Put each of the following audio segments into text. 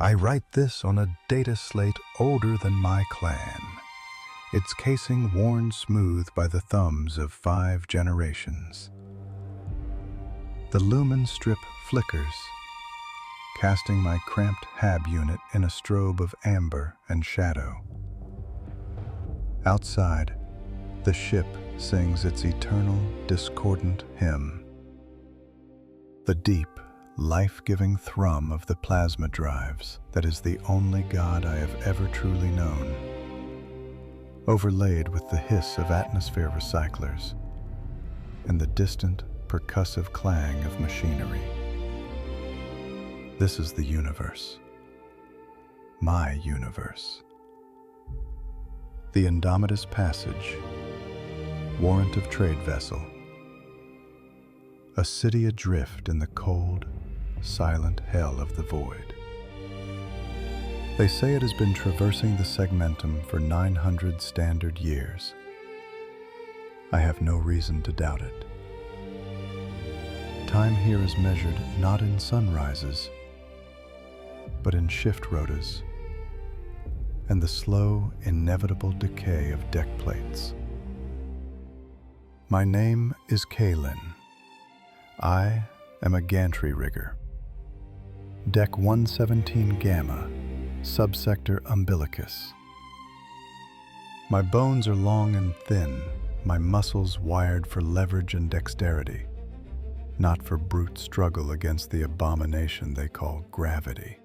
I write this on a data slate older than my clan, its casing worn smooth by the thumbs of 5 generations. The lumen strip flickers, casting my cramped hab unit in a strobe of amber and shadow. Outside, the ship sings its eternal, discordant hymn. The deep, life-giving thrum of the plasma drives that is the only God I have ever truly known, overlaid with the hiss of atmosphere recyclers and the distant, percussive clang of machinery. This is the universe. My universe. The Indomitable Passage, warrant of trade vessel. A city adrift in the cold, silent hell of the void. They say it has been traversing the segmentum for 900 standard years. I have no reason to doubt it. Time here is measured not in sunrises, but in shift rotas and the slow, inevitable decay of deck plates. My name is Kaelen. I am a gantry rigger. Deck 117 Gamma, subsector umbilicus. My bones are long and thin, my muscles wired for leverage and dexterity, not for brute struggle against the abomination they call gravity.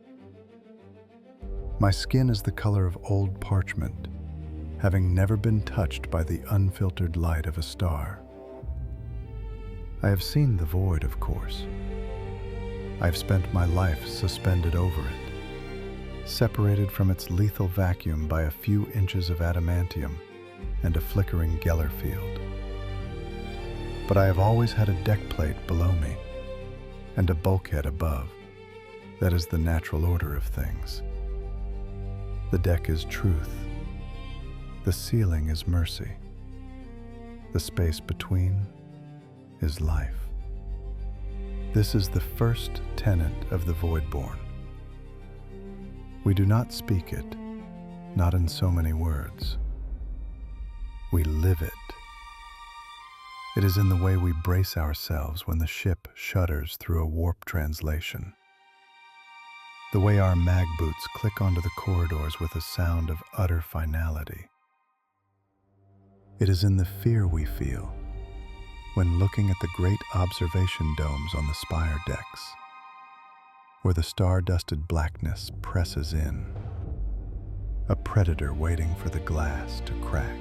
My skin is the color of old parchment, having never been touched by the unfiltered light of a star. I have seen the void, of course. I have spent my life suspended over it, separated from its lethal vacuum by a few inches of adamantium and a flickering Geller field. But I have always had a deck plate below me and a bulkhead above. That is the natural order of things. The deck is truth. The ceiling is mercy. The space between is life. This is the first tenet of the Voidborn. We do not speak it, not in so many words. We live it. It is in the way we brace ourselves when the ship shudders through a warp translation. The way our mag boots click onto the corridors with a sound of utter finality. It is in the fear we feel when looking at the great observation domes on the spire decks, where the star-dusted blackness presses in, a predator waiting for the glass to crack.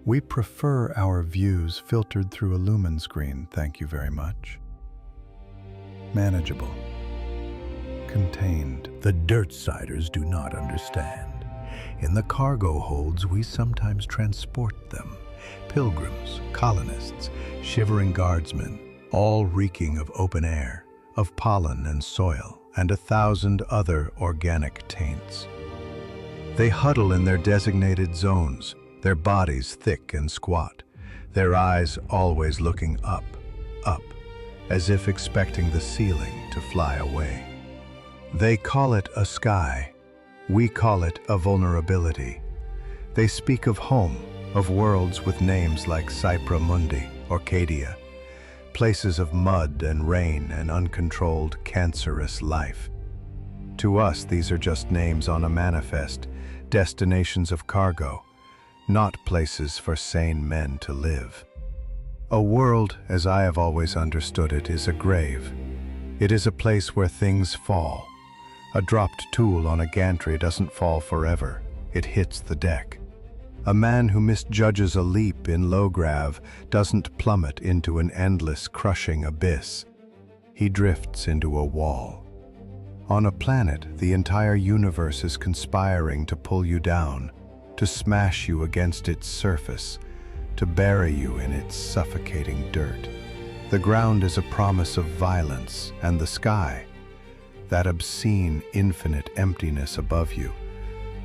We prefer our views filtered through a lumen screen, thank you very much. Manageable. Contained. The Dirtsiders do not understand. In the cargo holds, we sometimes transport them. Pilgrims, colonists, shivering guardsmen, all reeking of open air, of pollen and soil, and 1,000 other organic taints. They huddle in their designated zones, their bodies thick and squat, their eyes always looking up, as if expecting the ceiling to fly away. They call it a sky. We call it a vulnerability. They speak of home, of worlds with names like Cypra Mundi, Orcadia, places of mud and rain and uncontrolled, cancerous life. To us, these are just names on a manifest, destinations of cargo, not places for sane men to live. A world, as I have always understood it, is a grave. It is a place where things fall. A dropped tool on a gantry doesn't fall forever. It hits the deck. A man who misjudges a leap in low grav doesn't plummet into an endless, crushing abyss. He drifts into a wall. On a planet, the entire universe is conspiring to pull you down, to smash you against its surface, to bury you in its suffocating dirt. The ground is a promise of violence, and the sky, that obscene, infinite emptiness above you,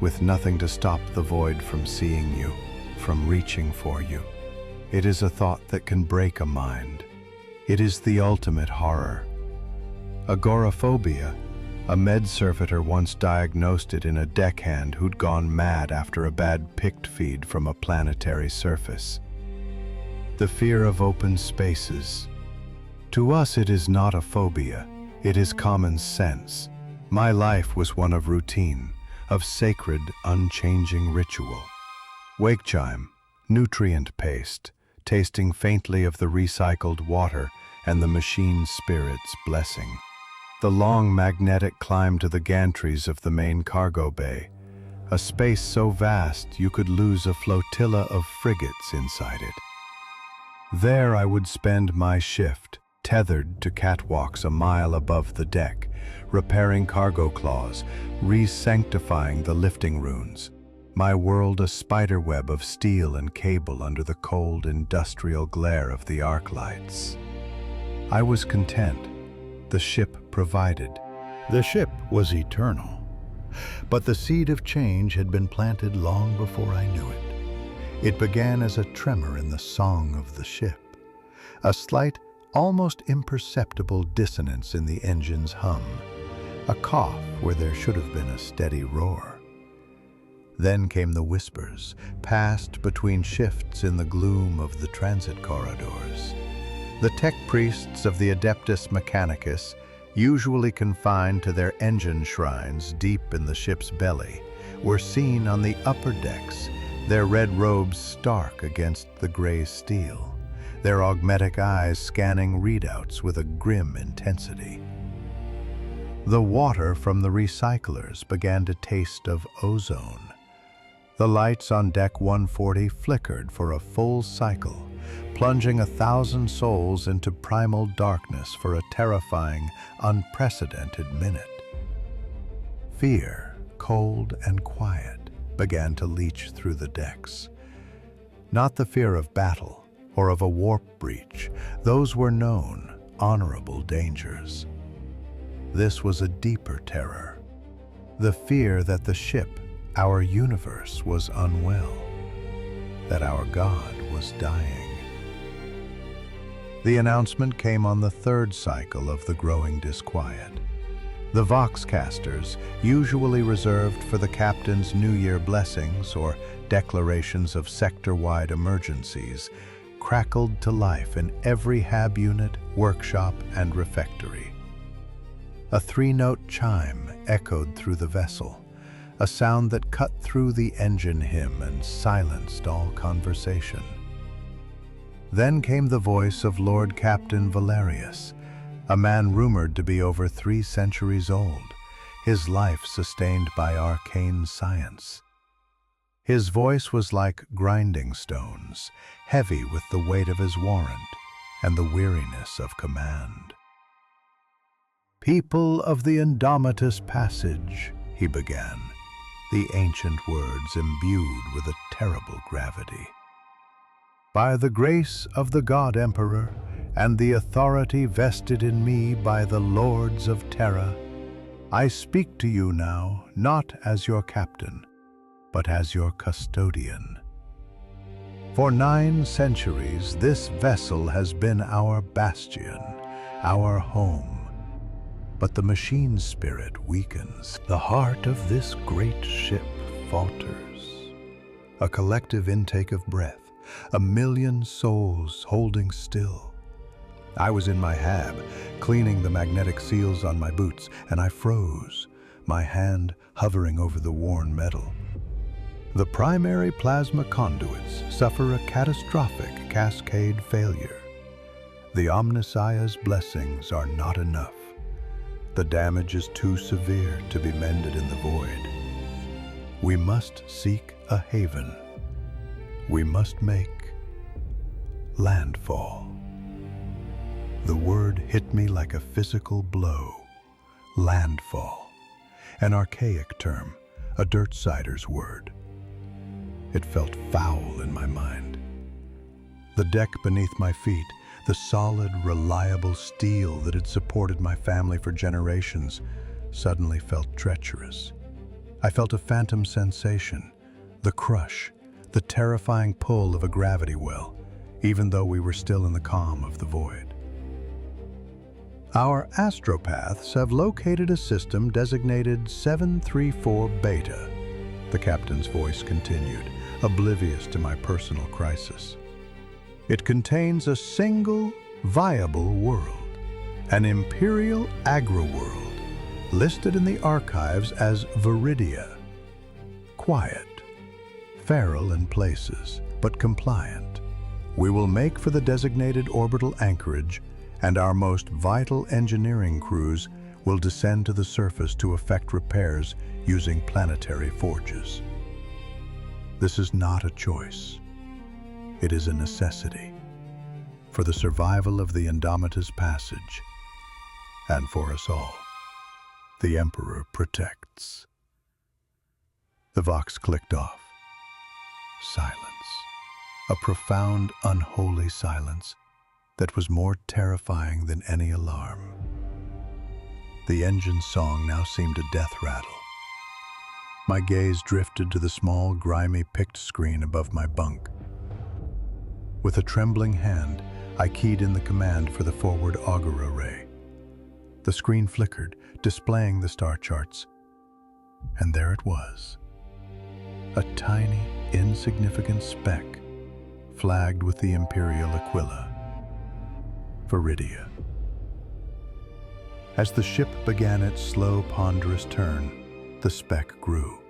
with nothing to stop the void from seeing you, from reaching for you. It is a thought that can break a mind. It is the ultimate horror. Agoraphobia A med surfeiter once diagnosed it in a deckhand who'd gone mad after a bad pict feed from a planetary surface. The fear of open spaces. To us it is not a phobia, it is common sense. My life was one of routine, of sacred, unchanging ritual. Wake chime, nutrient paste, tasting faintly of the recycled water and the machine spirit's blessing. The long magnetic climb to the gantries of the main cargo bay, a space so vast you could lose a flotilla of frigates inside it. There I would spend my shift, tethered to catwalks a mile above the deck, repairing cargo claws, re-sanctifying the lifting runes. My world a spiderweb of steel and cable under the cold industrial glare of the arc lights. I was content. The ship provided. The ship was eternal. But the seed of change had been planted long before I knew it. It began as a tremor in the song of the ship, a slight, almost imperceptible dissonance in the engine's hum, a cough where there should have been a steady roar. Then came the whispers, passed between shifts in the gloom of the transit corridors. The tech priests of the Adeptus Mechanicus, usually confined to their engine shrines deep in the ship's belly, were seen on the upper decks, their red robes stark against the gray steel, their augmetic eyes scanning readouts with a grim intensity. The water from the recyclers began to taste of ozone. The lights on deck 140 flickered for a full cycle, plunging 1,000 souls into primal darkness for a terrifying, unprecedented minute. Fear, cold and quiet, began to leach through the decks. Not the fear of battle or of a warp breach. Those were known, honorable dangers. This was a deeper terror. The fear that the ship, our universe, was unwell, that our God was dying. The announcement came on the third cycle of the growing disquiet. The Voxcasters, usually reserved for the captain's New Year blessings or declarations of sector-wide emergencies, crackled to life in every hab unit, workshop, and refectory. A three-note chime echoed through the vessel, a sound that cut through the engine hymn and silenced all conversation. Then came the voice of Lord Captain Valerius, a man rumored to be over 3 centuries old, his life sustained by arcane science. His voice was like grinding stones, heavy with the weight of his warrant and the weariness of command. "People of the Indomitable Passage," he began, the ancient words imbued with a terrible gravity. "By the grace of the God Emperor and the authority vested in me by the Lords of Terra, I speak to you now not as your captain, but as your custodian. For 9 centuries this vessel has been our bastion, our home. But the machine spirit weakens. The heart of this great ship falters. A collective intake of breath, a million souls holding still. I was in my hab, cleaning the magnetic seals on my boots, and I froze, my hand hovering over the worn metal. The primary plasma conduits suffer a catastrophic cascade failure. The Omnissiah's blessings are not enough. The damage is too severe to be mended in the void. We must seek a haven. We must make landfall. The word hit me like a physical blow. Landfall, an archaic term, a dirtsider's word. It felt foul in my mind. The deck beneath my feet, the solid, reliable steel that had supported my family for generations, suddenly felt treacherous. I felt a phantom sensation, the crush, the terrifying pull of a gravity well, even though we were still in the calm of the void. Our astropaths have located a system designated 734 Beta, the captain's voice continued, oblivious to my personal crisis. It contains a single, viable world, an imperial agri-world, listed in the archives as Veridia. Quiet, feral in places, but compliant. We will make for the designated orbital anchorage, and our most vital engineering crews will descend to the surface to effect repairs using planetary forges. This is not a choice. It is a necessity for the survival of the Indomitable Passage and for us all. The Emperor protects. The Vox clicked off. Silence. A profound, unholy silence that was more terrifying than any alarm. The engine's song now seemed a death rattle. My gaze drifted to the small, grimy pict screen above my bunk. With a trembling hand, I keyed in the command for the forward auger array. The screen flickered, displaying the star charts. And there it was. A tiny, insignificant speck, flagged with the Imperial Aquila. Veridia. As the ship began its slow, ponderous turn, the speck grew.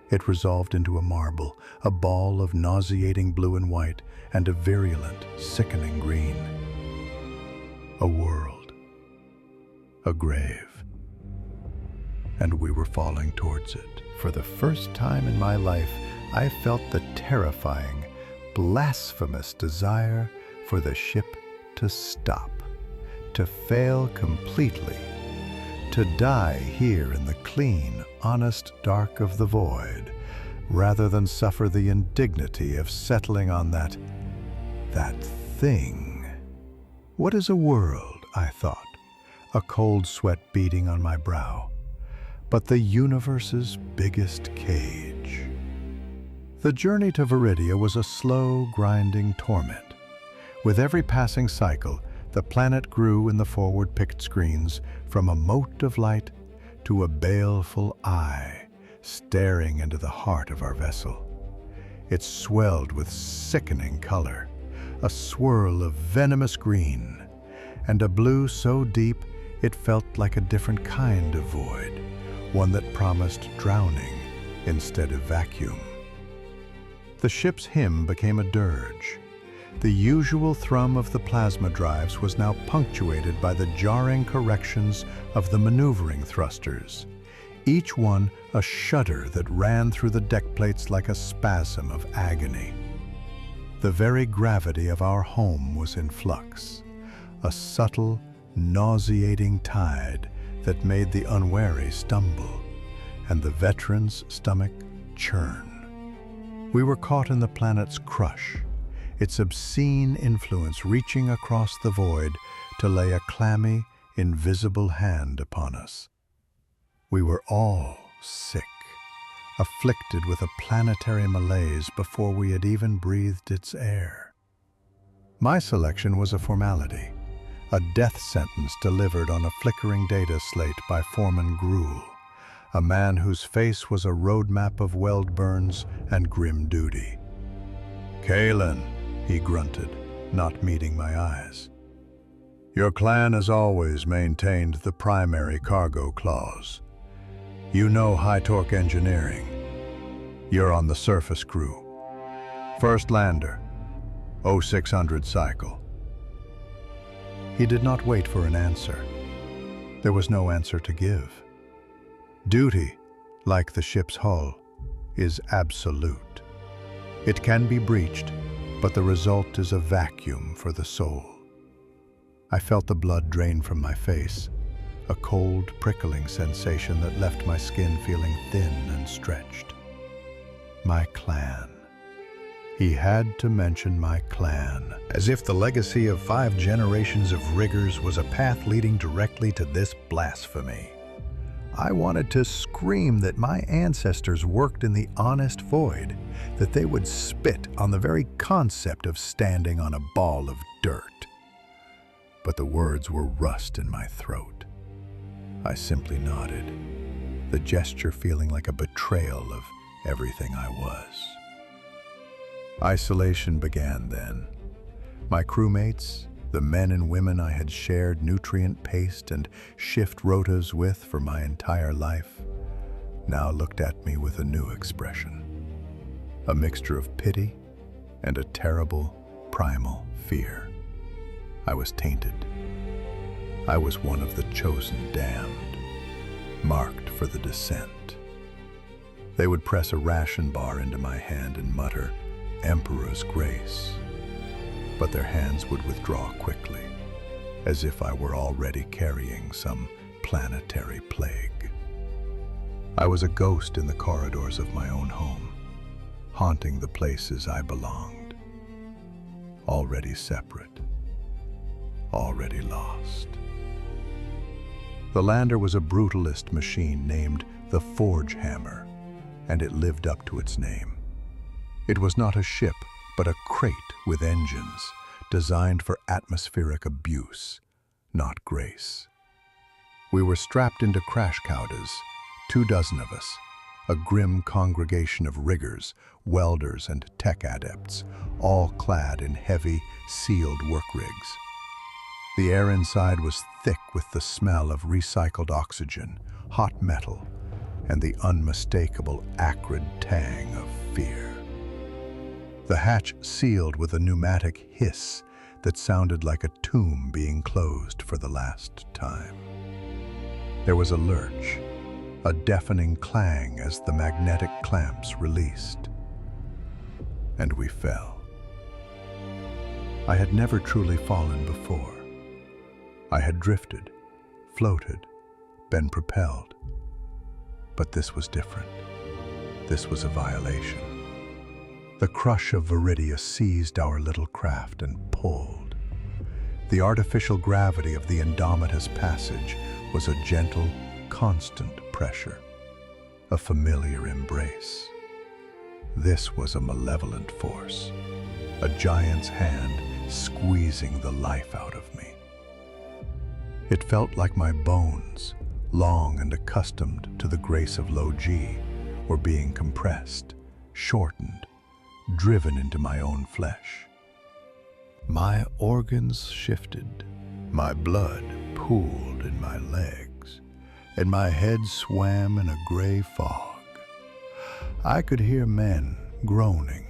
It resolved into a marble, a ball of nauseating blue and white, and a virulent, sickening green. A world. A grave. And we were falling towards it. For the first time in my life, I felt the terrifying, blasphemous desire for the ship to stop, to fail completely, to die here in the clean, honest dark of the void, rather than suffer the indignity of settling on that thing. What is a world, I thought, a cold sweat beading on my brow, but the universe's biggest cage? The journey to Veridia was a slow, grinding torment. With every passing cycle, the planet grew in the forward pict screens from a mote of light to a baleful eye staring into the heart of our vessel. It swelled with sickening color, a swirl of venomous green, and a blue so deep it felt like a different kind of void, one that promised drowning instead of vacuum. The ship's hymn became a dirge. The usual thrum of the plasma drives was now punctuated by the jarring corrections of the maneuvering thrusters, each one a shudder that ran through the deck plates like a spasm of agony. The very gravity of our home was in flux, a subtle, nauseating tide that made the unwary stumble and the veteran's stomach churn. We were caught in the planet's crush, its obscene influence reaching across the void to lay a clammy, invisible hand upon us. We were all sick, afflicted with a planetary malaise before we had even breathed its air. My selection was a formality, a death sentence delivered on a flickering data slate by Foreman Gruel, a man whose face was a roadmap of weld burns and grim duty. "Kaelen," he grunted, not meeting my eyes. "Your clan has always maintained the primary cargo clause. You know high-torque engineering. You're on the surface crew. First lander, 0600 cycle." He did not wait for an answer. There was no answer to give. Duty, like the ship's hull, is absolute. It can be breached, but the result is a vacuum for the soul. I felt the blood drain from my face, a cold, prickling sensation that left my skin feeling thin and stretched. My clan. He had to mention my clan, as if the legacy of 5 generations of riggers was a path leading directly to this blasphemy. I wanted to scream that my ancestors worked in the honest void, that they would spit on the very concept of standing on a ball of dirt. but the words were rust in my throat. I simply nodded, the gesture feeling like a betrayal of everything I was. Isolation began then. My crewmates, the men and women I had shared nutrient paste and shift rotas with for my entire life, now looked at me with a new expression. A mixture of pity and a terrible, primal fear. I was tainted. I was one of the chosen damned, marked for the descent. They would press a ration bar into my hand and mutter, "Emperor's Grace," but their hands would withdraw quickly, as if I were already carrying some planetary plague. I was a ghost in the corridors of my own home, haunting the places I belonged. Already separate, already lost. The lander was a brutalist machine named the Forge Hammer, and it lived up to its name. It was not a ship, but a crate with engines, designed for atmospheric abuse, not grace. We were strapped into crash cowdas, 24 of us, a grim congregation of riggers, welders, and tech adepts, all clad in heavy, sealed work rigs. The air inside was thick with the smell of recycled oxygen, hot metal, and the unmistakable acrid tang of fear. The hatch sealed with a pneumatic hiss that sounded like a tomb being closed for the last time. There was a lurch, a deafening clang as the magnetic clamps released. And we fell. I had never truly fallen before. I had drifted, floated, been propelled. But this was different. This was a violation. The crush of Veridia seized our little craft and pulled. The artificial gravity of the Indomitable Passage was a gentle, constant pressure, a familiar embrace. This was a malevolent force, a giant's hand squeezing the life out of me. It felt like my bones, long and accustomed to the grace of low G, were being compressed, shortened, driven into my own flesh. My organs shifted, my blood pooled in my legs, and my head swam in a gray fog. I could hear men groaning,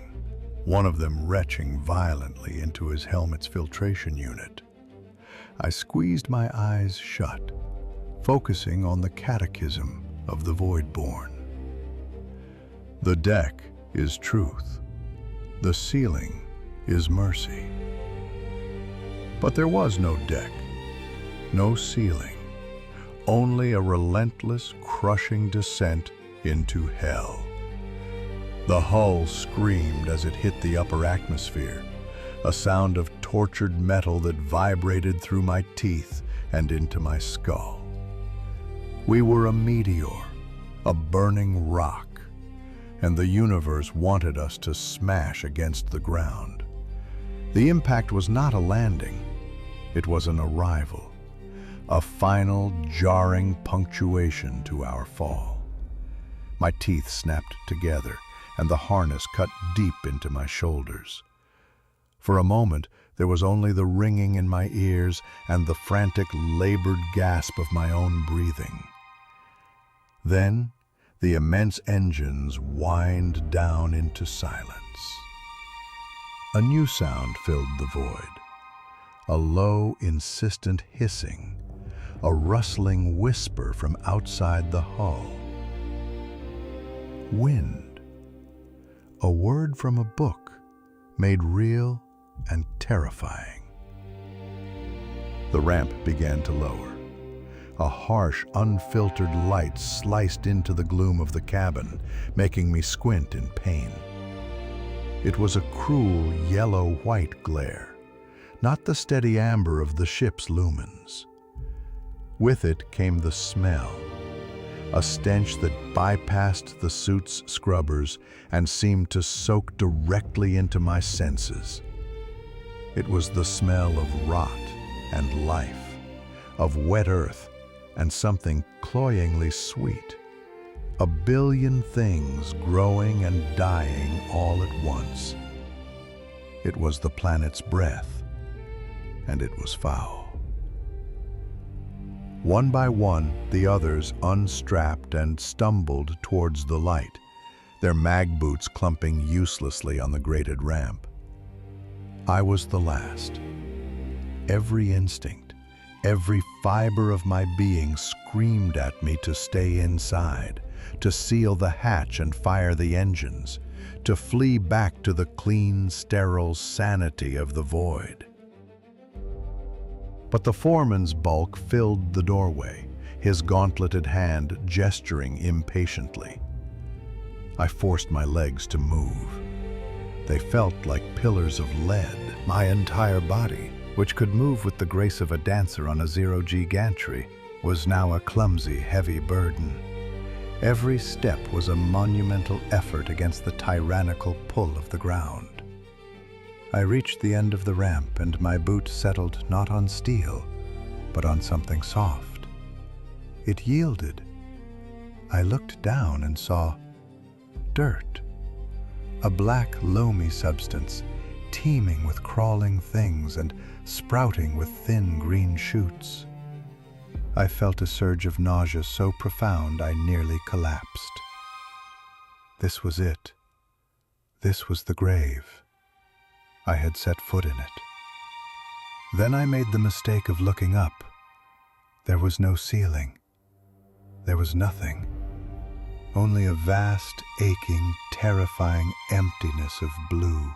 one of them retching violently into his helmet's filtration unit. I squeezed my eyes shut, focusing on the catechism of the Voidborn. The deck is truth. The ceiling is mercy. But there was no deck, no ceiling, only a relentless, crushing descent into hell. The hull screamed as it hit the upper atmosphere, a sound of tortured metal that vibrated through my teeth and into my skull. We were a meteor, a burning rock, and the universe wanted us to smash against the ground. The impact was not a landing, it was an arrival, a final, jarring punctuation to our fall. My teeth snapped together, and the harness cut deep into my shoulders. For a moment, there was only the ringing in my ears and the frantic, labored gasp of my own breathing. Then, the immense engines whined down into silence. A new sound filled the void, a low, insistent hissing, a rustling whisper from outside the hull. Wind, a word from a book made real and terrifying. The ramp began to lower. A harsh, unfiltered light sliced into the gloom of the cabin, making me squint in pain. It was a cruel yellow-white glare, not the steady amber of the ship's lumens. With it came the smell, a stench that bypassed the suit's scrubbers and seemed to soak directly into my senses. It was the smell of rot and life, of wet earth and something cloyingly sweet. A billion things growing and dying all at once. It was the planet's breath, and it was foul. One by one, the others unstrapped and stumbled towards the light, their mag boots clumping uselessly on the grated ramp. I was the last. Every instinct, every fiber of my being screamed at me to stay inside, to seal the hatch and fire the engines, to flee back to the clean, sterile sanity of the void. But the foreman's bulk filled the doorway, his gauntleted hand gesturing impatiently. I forced my legs to move. They felt like pillars of lead. My entire body, which could move with the grace of a dancer on a zero-G gantry, was now a clumsy, heavy burden. Every step was a monumental effort against the tyrannical pull of the ground. I reached the end of the ramp, and my boot settled not on steel, but on something soft. It yielded. I looked down and saw dirt, a black, loamy substance, teeming with crawling things and sprouting with thin green shoots. I felt a surge of nausea so profound I nearly collapsed. This was it. This was the grave. I had set foot in it. Then I made the mistake of looking up. There was no ceiling. There was nothing. Only a vast, aching, terrifying emptiness of blue,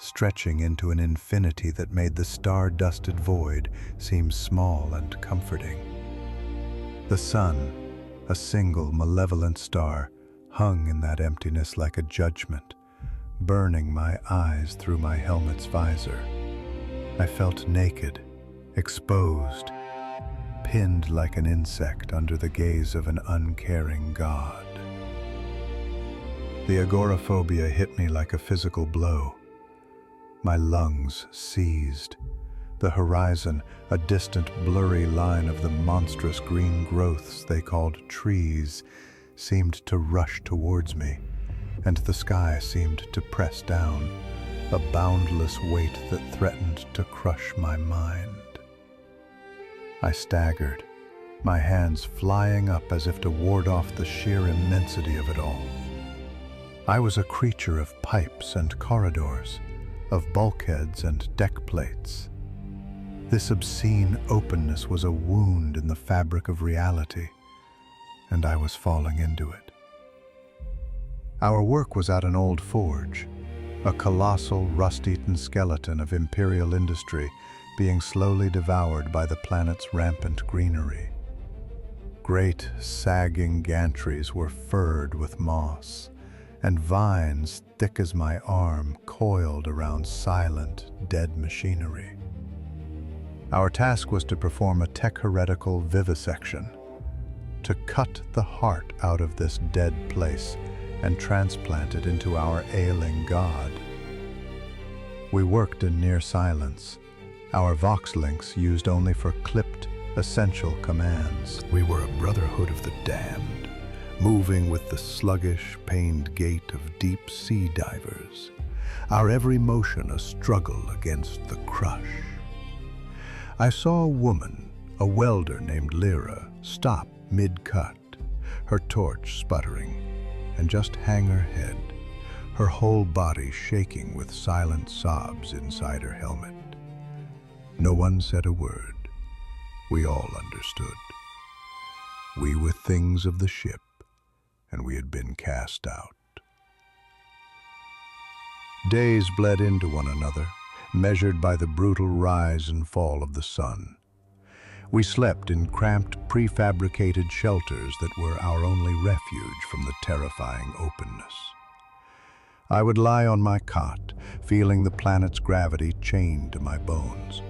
stretching into an infinity that made the star-dusted void seem small and comforting. The sun, a single malevolent star, hung in that emptiness like a judgment, burning my eyes through my helmet's visor. I felt naked, exposed, pinned like an insect under the gaze of an uncaring god. The agoraphobia hit me like a physical blow. My lungs seized. The horizon, a distant blurry line of the monstrous green growths they called trees, seemed to rush towards me, and the sky seemed to press down, a boundless weight that threatened to crush my mind. I staggered, my hands flying up as if to ward off the sheer immensity of it all. I was a creature of pipes and corridors, of bulkheads and deck plates. This obscene openness was a wound in the fabric of reality, and I was falling into it. Our work was at an old forge, a colossal, rust-eaten skeleton of imperial industry being slowly devoured by the planet's rampant greenery. Great, sagging gantries were furred with moss, and vines thick as my arm coiled around silent, dead machinery. Our task was to perform a tech-heretical vivisection, to cut the heart out of this dead place and transplant it into our ailing god. We worked in near silence, our vox links used only for clipped, essential commands. We were a brotherhood of the damned, moving with the sluggish, pained gait of deep sea divers, our every motion a struggle against the crush. I saw a woman, a welder named Lyra, stop mid-cut, her torch sputtering, and just hang her head, her whole body shaking with silent sobs inside her helmet. No one said a word. We all understood. We were things of the ship, and we had been cast out. Days bled into one another, measured by the brutal rise and fall of the sun. We slept in cramped, prefabricated shelters that were our only refuge from the terrifying openness. I would lie on my cot, feeling the planet's gravity chained to my bones,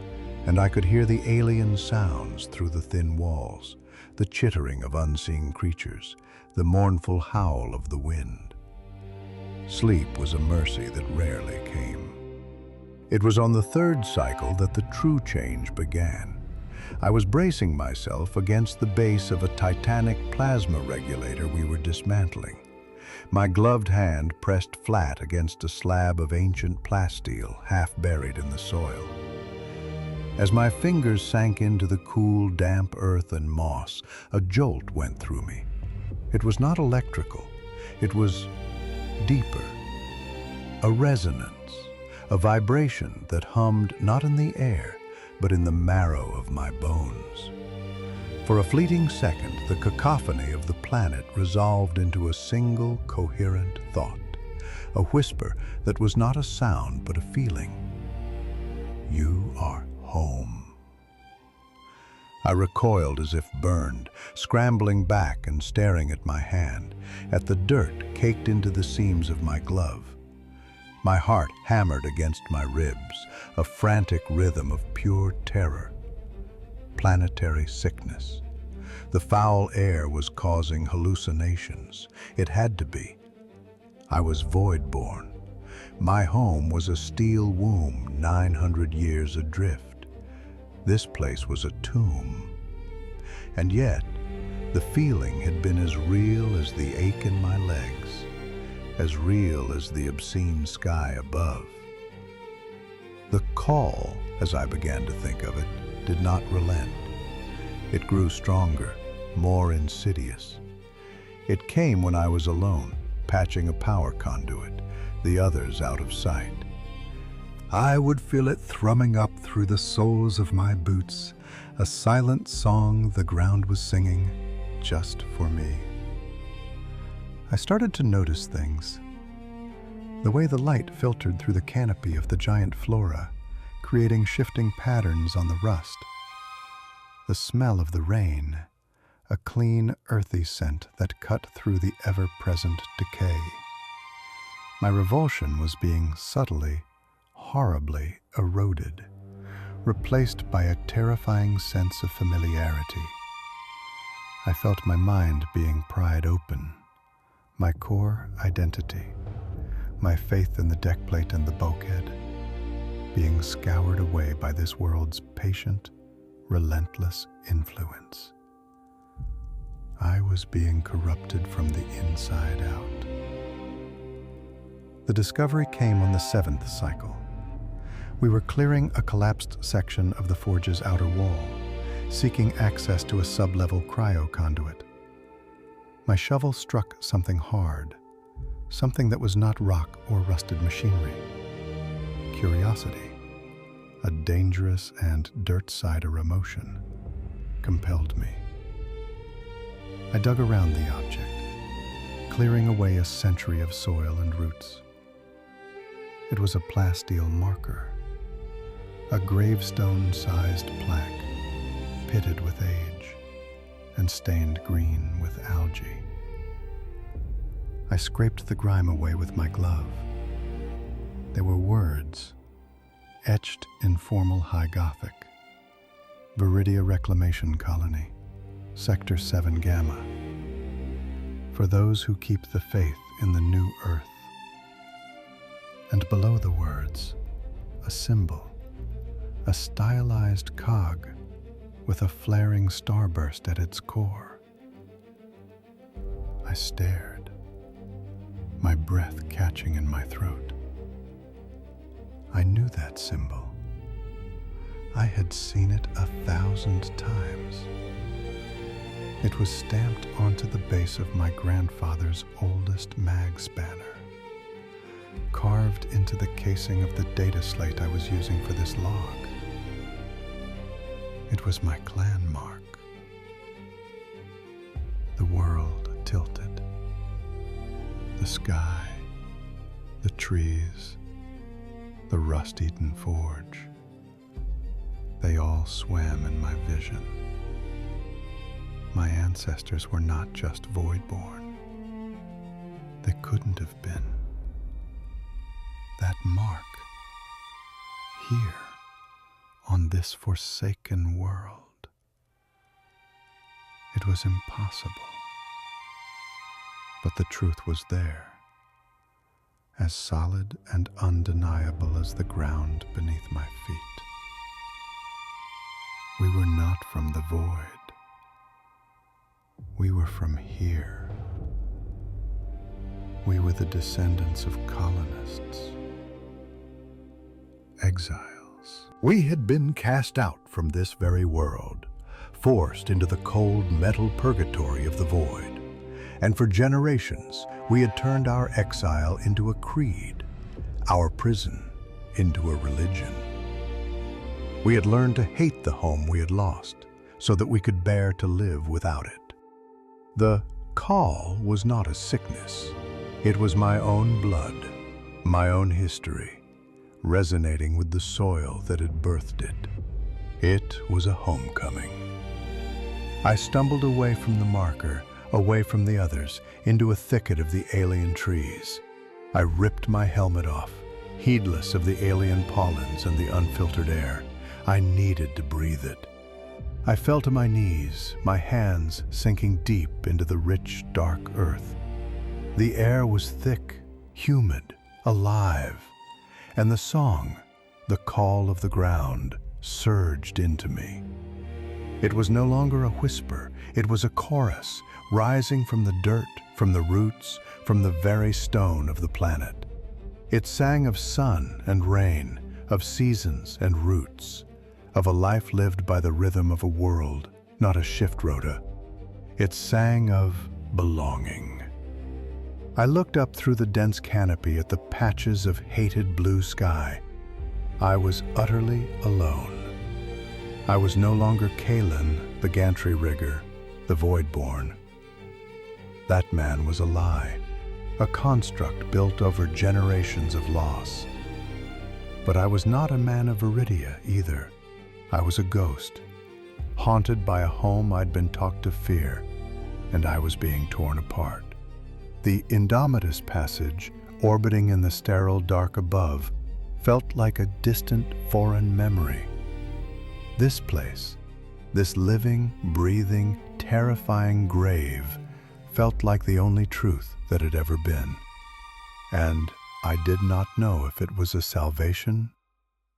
and I could hear the alien sounds through the thin walls, the chittering of unseen creatures, the mournful howl of the wind. Sleep was a mercy that rarely came. It was on the third cycle that the true change began. I was bracing myself against the base of a titanic plasma regulator we were dismantling. My gloved hand pressed flat against a slab of ancient plasteel half buried in the soil. As my fingers sank into the cool, damp earth and moss, a jolt went through me. It was not electrical. It was deeper. A resonance, a vibration that hummed not in the air, but in the marrow of my bones. For a fleeting second, the cacophony of the planet resolved into a single, coherent thought, a whisper that was not a sound but a feeling. You are home. I recoiled as if burned, scrambling back and staring at my hand, at the dirt caked into the seams of my glove. My heart hammered against my ribs, a frantic rhythm of pure terror. Planetary sickness. The foul air was causing hallucinations. It had to be. I was Voidborn. My home was a steel womb 900 years adrift. This place was a tomb. And yet, the feeling had been as real as the ache in my legs, as real as the obscene sky above. The call, as I began to think of it, did not relent. It grew stronger, more insidious. It came when I was alone, patching a power conduit, the others out of sight. I would feel it thrumming up through the soles of my boots, a silent song the ground was singing just for me. I started to notice things. The way the light filtered through the canopy of the giant flora, creating shifting patterns on the rust. The smell of the rain, a clean, earthy scent that cut through the ever-present decay. My revulsion was being subtly, horribly eroded, replaced by a terrifying sense of familiarity. I felt my mind being pried open, my core identity, my faith in the deckplate and the bulkhead, being scoured away by this world's patient, relentless influence. I was being corrupted from the inside out. The discovery came on the 7th cycle. We were clearing a collapsed section of the forge's outer wall, seeking access to a sub-level cryo conduit. My shovel struck something hard, something that was not rock or rusted machinery. Curiosity, a dangerous and dirt-cider emotion, compelled me. I dug around the object, clearing away a century of soil and roots. It was a plasteel marker, a gravestone-sized plaque, pitted with age and stained green with algae. I scraped the grime away with my glove. There were words, etched in formal High Gothic. Veridia Reclamation Colony, Sector 7 Gamma. For those who keep the faith in the new Earth. And below the words, a symbol, a stylized cog with a flaring starburst at its core. I stared, my breath catching in my throat. I knew that symbol. I had seen it 1,000 times. It was stamped onto the base of my grandfather's oldest mag spanner, carved into the casing of the data slate I was using for this log. It was my clan mark. The world tilted. The sky, the trees, the rust-eaten forge. They all swam in my vision. My ancestors were not just Voidborn. They couldn't have been. That mark, here, on this forsaken world. It was impossible. But the truth was there, as solid and undeniable as the ground beneath my feet. We were not from the void. We were from here. We were the descendants of colonists, exiles. We had been cast out from this very world, forced into the cold metal purgatory of the void. And for generations, we had turned our exile into a creed, our prison into a religion. We had learned to hate the home we had lost so that we could bear to live without it. The call was not a sickness. It was my own blood, my own history, resonating with the soil that had birthed it. It was a homecoming. I stumbled away from the marker, away from the others, into a thicket of the alien trees. I ripped my helmet off, heedless of the alien pollens and the unfiltered air. I needed to breathe it. I fell to my knees, my hands sinking deep into the rich, dark earth. The air was thick, humid, alive, and the song, the call of the ground, surged into me. It was no longer a whisper, it was a chorus, rising from the dirt, from the roots, from the very stone of the planet. It sang of sun and rain, of seasons and roots, of a life lived by the rhythm of a world, not a shift rota. It sang of belonging. I looked up through the dense canopy at the patches of hated blue sky. I was utterly alone. I was no longer Kaelen, the gantry rigger, the Voidborn. That man was a lie, a construct built over generations of loss. But I was not a man of Veridia either. I was a ghost, haunted by a home I'd been taught to fear, and I was being torn apart. The Indomitable Passage, orbiting in the sterile dark above, felt like a distant foreign memory. This place, this living, breathing, terrifying grave, felt like the only truth that had ever been. And I did not know if it was a salvation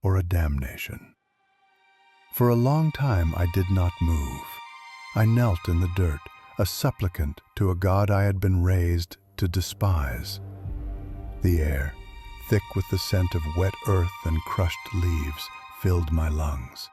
or a damnation. For a long time I did not move. I knelt in the dirt, a supplicant to a God I had been raised to despise. The air, thick with the scent of wet earth and crushed leaves, filled my lungs.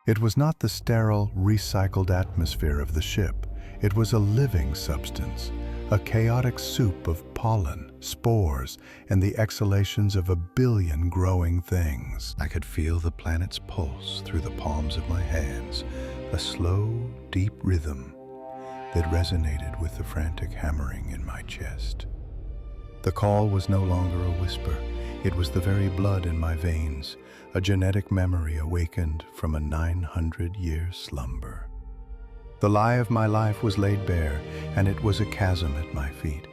It was not the sterile, recycled atmosphere of the ship. It was a living substance, a chaotic soup of pollen, spores, and the exhalations of 1 billion growing things. I could feel the planet's pulse through the palms of my hands, a slow, deep rhythm that resonated with the frantic hammering in my chest. The call was no longer a whisper. It was the very blood in my veins, a genetic memory awakened from a 900-year slumber. The lie of my life was laid bare, and it was a chasm at my feet.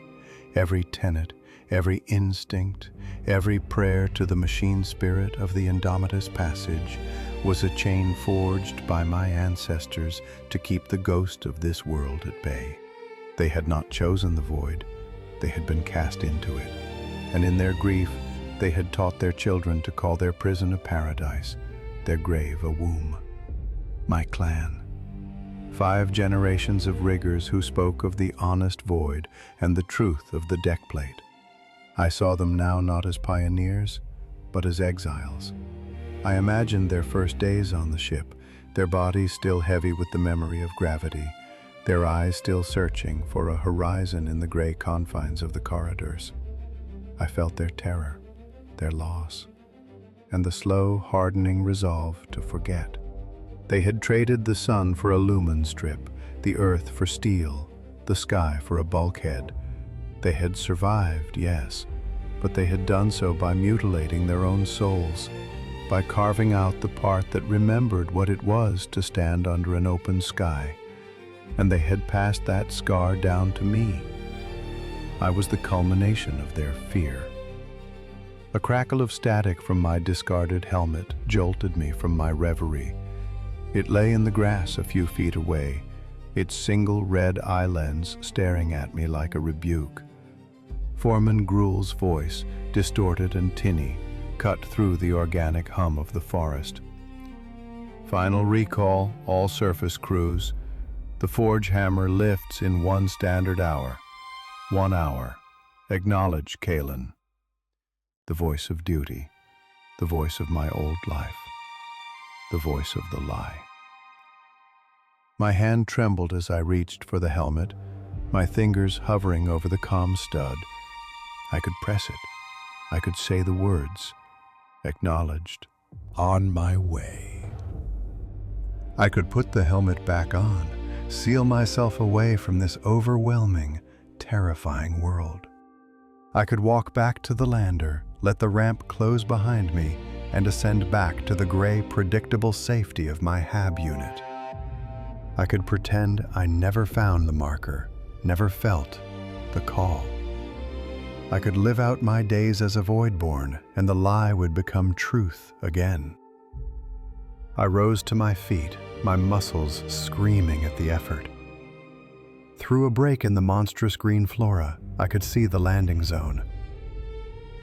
Every tenet, every instinct, every prayer to the machine spirit of the Indomitable Passage was a chain forged by my ancestors to keep the ghost of this world at bay. They had not chosen the void, they had been cast into it, and in their grief they had taught their children to call their prison a paradise, their grave a womb. My clan. 5 generations of riggers who spoke of the honest void and the truth of the deck plate. I saw them now not as pioneers, but as exiles. I imagined their first days on the ship, their bodies still heavy with the memory of gravity, their eyes still searching for a horizon in the gray confines of the corridors. I felt their terror, their loss, and the slow, hardening resolve to forget. They had traded the sun for a lumen strip, the earth for steel, the sky for a bulkhead. They had survived, yes, but they had done so by mutilating their own souls, by carving out the part that remembered what it was to stand under an open sky. And they had passed that scar down to me. I was the culmination of their fear. A crackle of static from my discarded helmet jolted me from my reverie. It lay in the grass a few feet away, its single red eye lens staring at me like a rebuke. Foreman Gruel's voice, distorted and tinny, cut through the organic hum of the forest. Final recall, all surface crews. The forge hammer lifts in 1 standard hour. 1 hour. Acknowledge, Kaelen. The voice of duty. The voice of my old life. The voice of the lie. My hand trembled as I reached for the helmet, my fingers hovering over the comm stud. I could press it. I could say the words. Acknowledged. On my way. I could put the helmet back on, seal myself away from this overwhelming, terrifying world. I could walk back to the lander, let the ramp close behind me, and ascend back to the gray, predictable safety of my HAB unit. I could pretend I never found the marker, never felt the call. I could live out my days as a Voidborn, and the lie would become truth again. I rose to my feet, my muscles screaming at the effort. Through a break in the monstrous green flora, I could see the landing zone.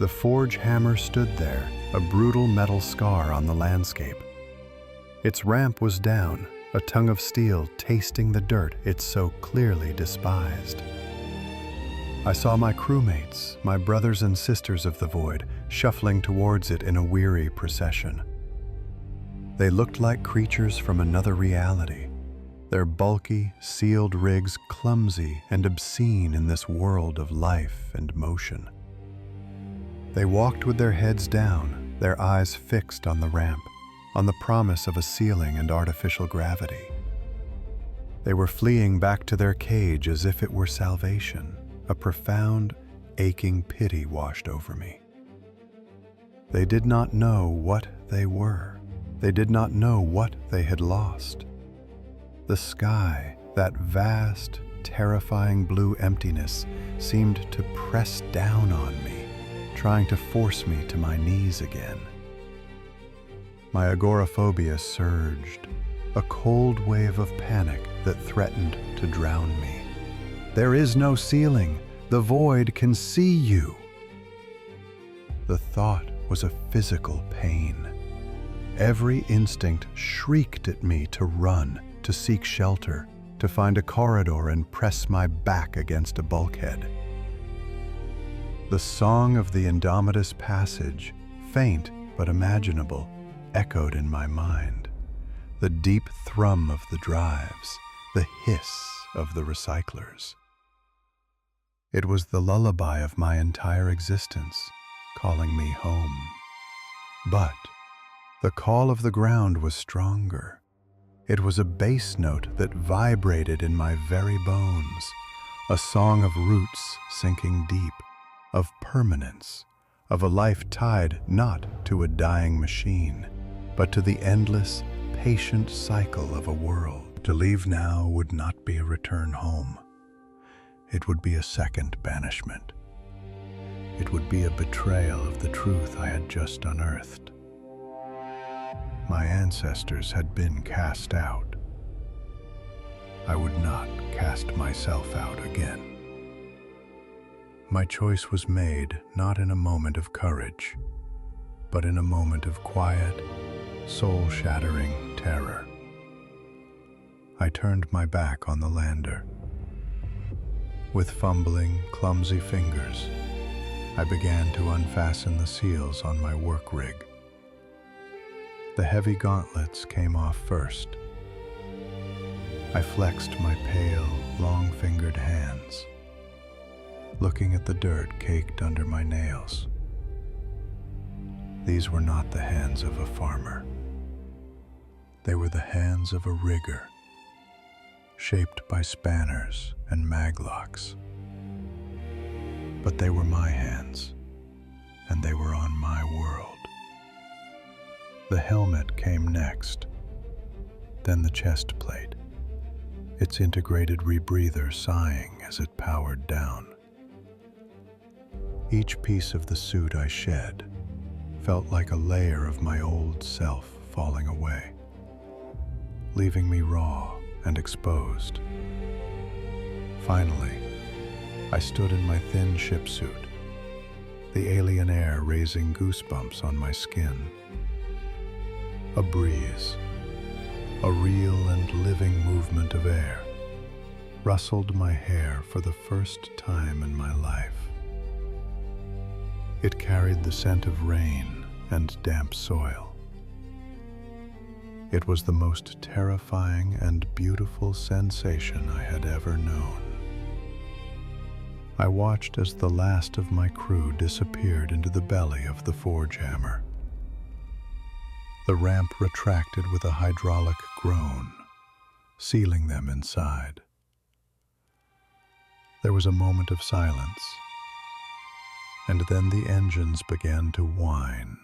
The forge hammer stood there, a brutal metal scar on the landscape. Its ramp was down, a tongue of steel tasting the dirt it so clearly despised. I saw my crewmates, my brothers and sisters of the void, shuffling towards it in a weary procession. They looked like creatures from another reality, their bulky, sealed rigs clumsy and obscene in this world of life and motion. They walked with their heads down, their eyes fixed on the ramp, on the promise of a ceiling and artificial gravity. They were fleeing back to their cage as if it were salvation. A profound, aching pity washed over me. They did not know what they were. They did not know what they had lost. The sky, that vast, terrifying blue emptiness, seemed to press down on me, trying to force me to my knees again. My agoraphobia surged, a cold wave of panic that threatened to drown me. There is no ceiling. The void can see you. The thought was a physical pain. Every instinct shrieked at me to run, to seek shelter, to find a corridor and press my back against a bulkhead. The song of the Indomitable Passage, faint but imaginable, echoed in my mind. The deep thrum of the drives, the hiss of the recyclers. It was the lullaby of my entire existence, calling me home. But the call of the ground was stronger. It was a bass note that vibrated in my very bones, a song of roots sinking deep, of permanence, of a life tied not to a dying machine, but to the endless, patient cycle of a world. To leave now would not be a return home. It would be a second banishment. It would be a betrayal of the truth I had just unearthed. My ancestors had been cast out. I would not cast myself out again. My choice was made not in a moment of courage, but in a moment of quiet, soul-shattering terror. I turned my back on the lander. With fumbling, clumsy fingers, I began to unfasten the seals on my work rig. The heavy gauntlets came off first. I flexed my pale, long-fingered hands, looking at the dirt caked under my nails. These were not the hands of a farmer. They were the hands of a rigger, shaped by spanners and maglocks. But they were my hands, and they were on my world. The helmet came next, then the chest plate, its integrated rebreather sighing as it powered down. Each piece of the suit I shed felt like a layer of my old self falling away, leaving me raw and exposed. Finally, I stood in my thin ship suit, the alien air raising goosebumps on my skin. A breeze, a real and living movement of air, rustled my hair for the first time in my life. It carried the scent of rain and damp soil. It was the most terrifying and beautiful sensation I had ever known. I watched as the last of my crew disappeared into the belly of the forge hammer. The ramp retracted with a hydraulic groan, sealing them inside. There was a moment of silence, and then the engines began to whine,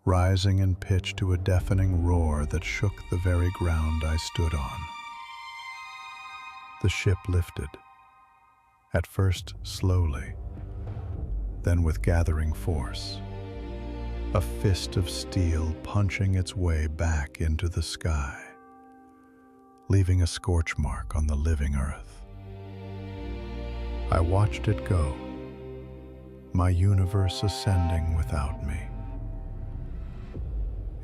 rising in pitch to a deafening roar that shook the very ground I stood on. The ship lifted, at first slowly, then with gathering force, a fist of steel punching its way back into the sky, leaving a scorch mark on the living earth. I watched it go, my universe ascending without me.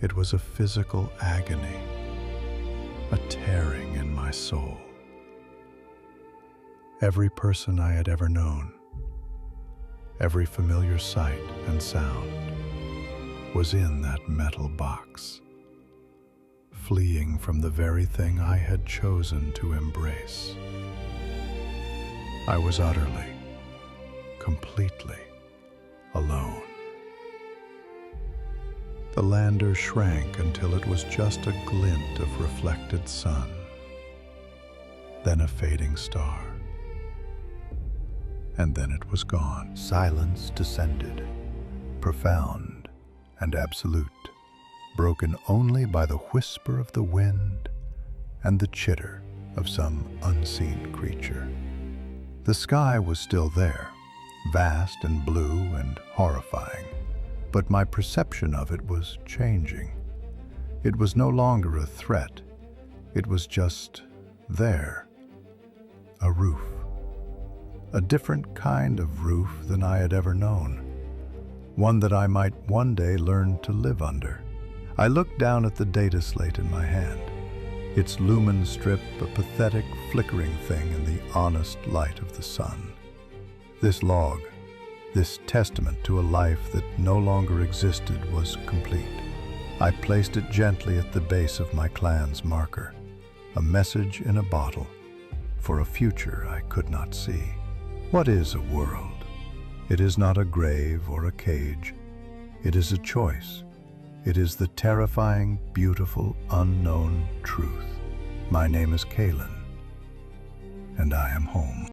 It was a physical agony, a tearing in my soul. Every person I had ever known, every familiar sight and sound was in that metal box, fleeing from the very thing I had chosen to embrace. I was utterly, completely alone. The lander shrank until it was just a glint of reflected sun, then a fading star. And then it was gone. Silence descended, profound and absolute, broken only by the whisper of the wind and the chitter of some unseen creature. The sky was still there, vast and blue and horrifying, but my perception of it was changing. It was no longer a threat. It was just there, a roof. A different kind of roof than I had ever known, one that I might one day learn to live under. I looked down at the data slate in my hand, its lumen strip a pathetic, flickering thing in the honest light of the sun. This log, this testament to a life that no longer existed, was complete. I placed it gently at the base of my clan's marker, a message in a bottle for a future I could not see. What is a world? It is not a grave or a cage. It is a choice. It is the terrifying, beautiful, unknown truth. My name is Kaelen, and I am home.